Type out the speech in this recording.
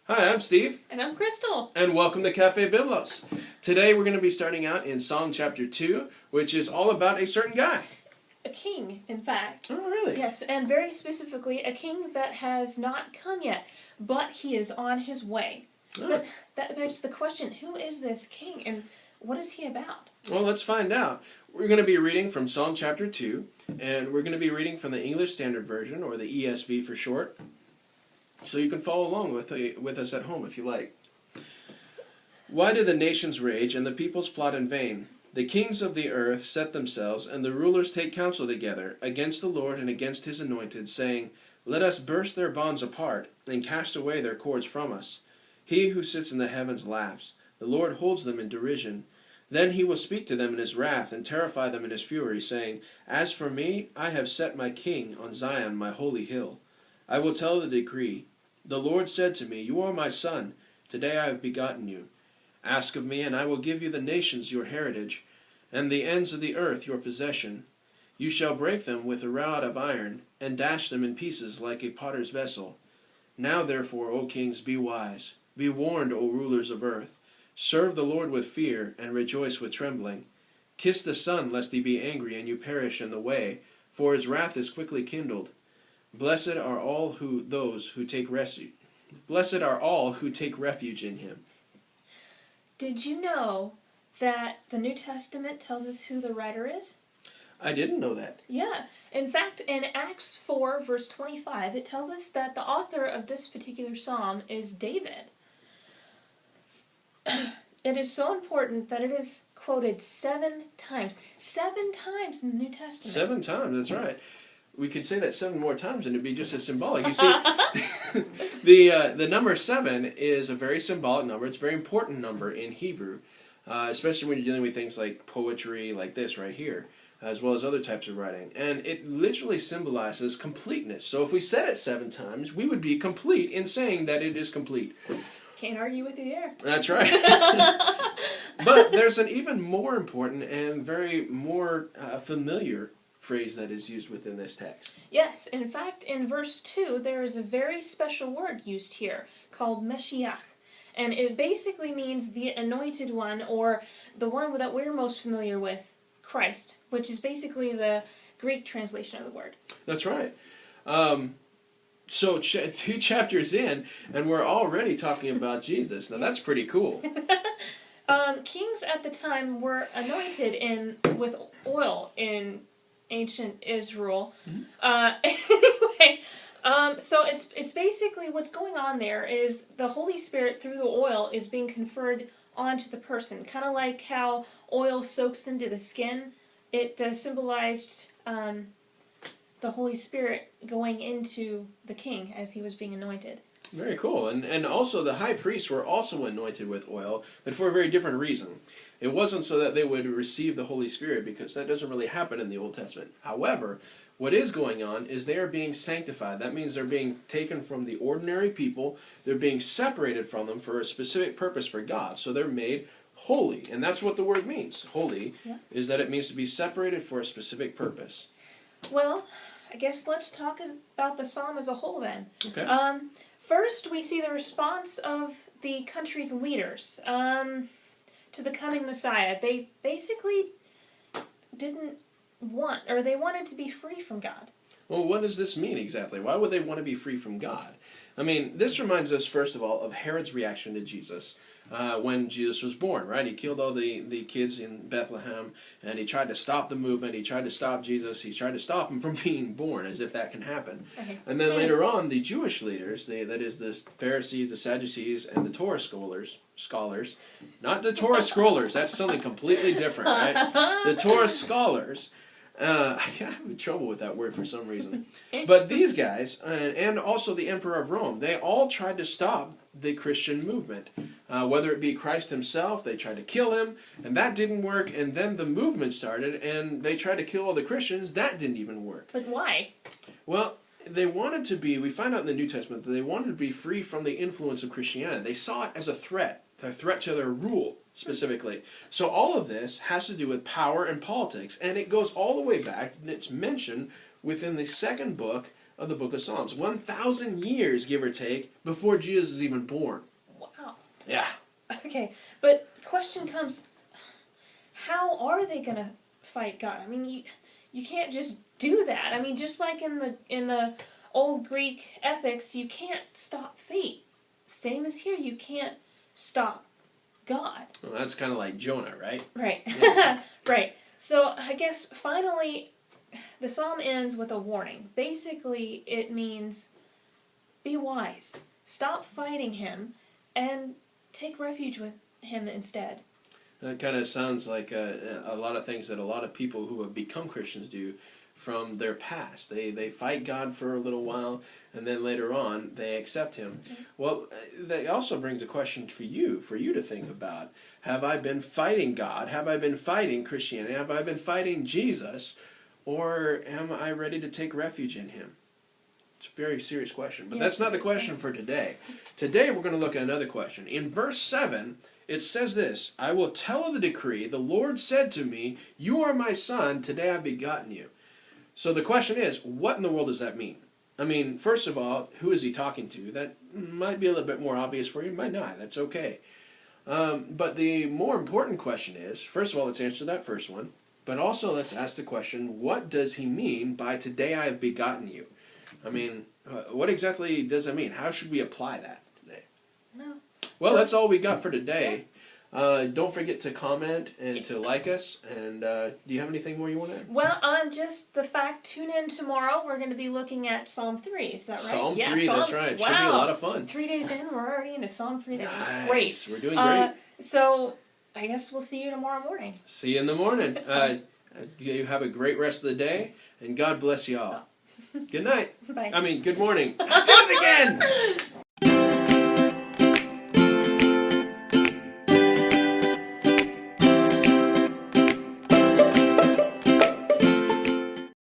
Hi, I'm Steve. And I'm Crystal. And welcome to Cafe Biblos. Today we're going to be starting out in Psalm chapter 2, which is all about a certain guy. A king, in fact. Oh, really? Yes, and very specifically, a king that has not come yet, but he is on his way. Oh. But that begs the question, who is this king, and what is he about? Well, let's find out. We're going to be reading from Psalm chapter 2, and we're going to be reading from the English Standard Version, or the ESV for short. So you can follow along with us at home if you like. Why do the nations rage and the peoples plot in vain? The kings of the earth set themselves, and the rulers take counsel together against the Lord and against his anointed, saying, Let us burst their bonds apart, and cast away their cords from us. He who sits in the heavens laughs. The Lord holds them in derision. Then he will speak to them in his wrath, and terrify them in his fury, saying, As for me, I have set my king on Zion, my holy hill. I will tell the decree. The Lord said to me, You are my son. Today I have begotten you. Ask of me, and I will give you the nations your heritage, and the ends of the earth your possession. You shall break them with a rod of iron, and dash them in pieces like a potter's vessel. Now therefore, O kings, be wise. Be warned, O rulers of earth. Serve the Lord with fear, and rejoice with trembling. Kiss the Son, lest he be angry, and you perish in the way, for his wrath is quickly kindled. Blessed are all who take refuge. Blessed are all who take refuge in him. Did you know that the New Testament tells us who the writer is? I didn't know that. Yeah. In fact, in Acts 4, verse 25, it tells us that the author of this particular psalm is David. It is so important that it is quoted 7 times. 7 times in the New Testament. 7 times, that's right. We could say that 7 more times and it'd be just as symbolic. You see, the number 7 is a very symbolic number. It's a very important number in Hebrew, especially when you're dealing with things like poetry, like this right here, as well as other types of writing. And it literally symbolizes completeness. So if we said it 7 times, we would be complete in saying that it is complete. Can't argue with you there. That's right. But there's an even more important and very more familiar phrase that is used within this text. Yes, in fact, in verse 2, there is a very special word used here called Meshiach. And it basically means the anointed one, or the one that we're most familiar with, Christ, which is basically the Greek translation of the word. That's right. So 2 chapters in, and we're already talking about Jesus. Now that's pretty cool. Kings at the time were anointed with oil in ancient Israel. Anyway, so it's basically what's going on there is the Holy Spirit through the oil is being conferred onto the person, kind of like how oil soaks into the skin. It symbolized the Holy Spirit going into the king as he was being anointed. Very cool. And also the high priests were also anointed with oil, but for a very different reason. It wasn't so that they would receive the Holy Spirit, because that doesn't really happen in the Old Testament. However, what is going on is they are being sanctified. That means they're being taken from the ordinary people. They're being separated from them for a specific purpose for God. So they're made holy. And that's what the word means. Holy is that it means to be separated for a specific purpose. Well, I guess let's talk about the psalm as a whole then. Okay. First, we see the response of the country's leaders to the coming Messiah. They basically didn't want, or they wanted to be free from God. Well, what does this mean exactly? Why would they want to be free from God? I mean, this reminds us, first of all, of Herod's reaction to Jesus when Jesus was born, right? He killed all the kids in Bethlehem, and he tried to stop the movement. He tried to stop Jesus. He tried to stop him from being born, as if that can happen. Okay. And then later on, the Jewish leaders, that is the Pharisees, the Sadducees, and the Torah scholars, not the Torah scrollers, that's something completely different, right? The Torah scholars, I'm having trouble with that word for some reason. But these guys, and also the Emperor of Rome, they all tried to stop the Christian movement. Whether it be Christ himself, they tried to kill him, and that didn't work. And then the movement started, and they tried to kill all the Christians. That didn't even work. But why? Well, they wanted to be, we find out in the New Testament, that they wanted to be free from the influence of Christianity. They saw it as a threat to their rule, specifically. So all of this has to do with power and politics, and it goes all the way back, and it's mentioned within the second book of the book of Psalms. 1,000 years, give or take, before Jesus is even born. Wow. Yeah. Okay, but question comes, how are they going to fight God? I mean, you can't just do that. I mean, just like in the old Greek epics, you can't stop fate. Same as here, you can't stop God. Well, that's kind of like Jonah, right? Right. Yeah. Right. So I guess finally the psalm ends with a warning. Basically, it means be wise. Stop fighting him and take refuge with him instead. That kind of sounds like a lot of things that a lot of people who have become Christians do from their past. They fight God for a little while, and then later on they accept him. Mm-hmm. Well, that also brings a question for you to think about. Have I been fighting God? Have I been fighting Christianity? Have I been fighting Jesus? Or am I ready to take refuge in him? It's a very serious question. But that's not the question for today. Today we're going to look at another question. In verse 7, it says this, I will tell of the decree, the Lord said to me, you are my son, today I've begotten you. So the question is, what in the world does that mean? I mean, first of all, who is he talking to? That might be a little bit more obvious for you, might not. That's okay. But the more important question is, first of all, let's answer that first one. But also let's ask the question, what does he mean by today I have begotten you? I mean, what exactly does that mean? How should we apply that today? No. Well, that's all we got for today. Don't forget to comment and to like us. And do you have anything more you want to add? Well, just the fact, tune in tomorrow. We're going to be looking at Psalm 3. Is that right? Psalm 3, that's right. Wow. Should be a lot of fun. 3 days in, we're already into Psalm 3. That's nice. Great. We're doing great. So, I guess we'll see you tomorrow morning. See you in the morning. You have a great rest of the day, and God bless you all. Good night. Bye. I mean, good morning. I did it again!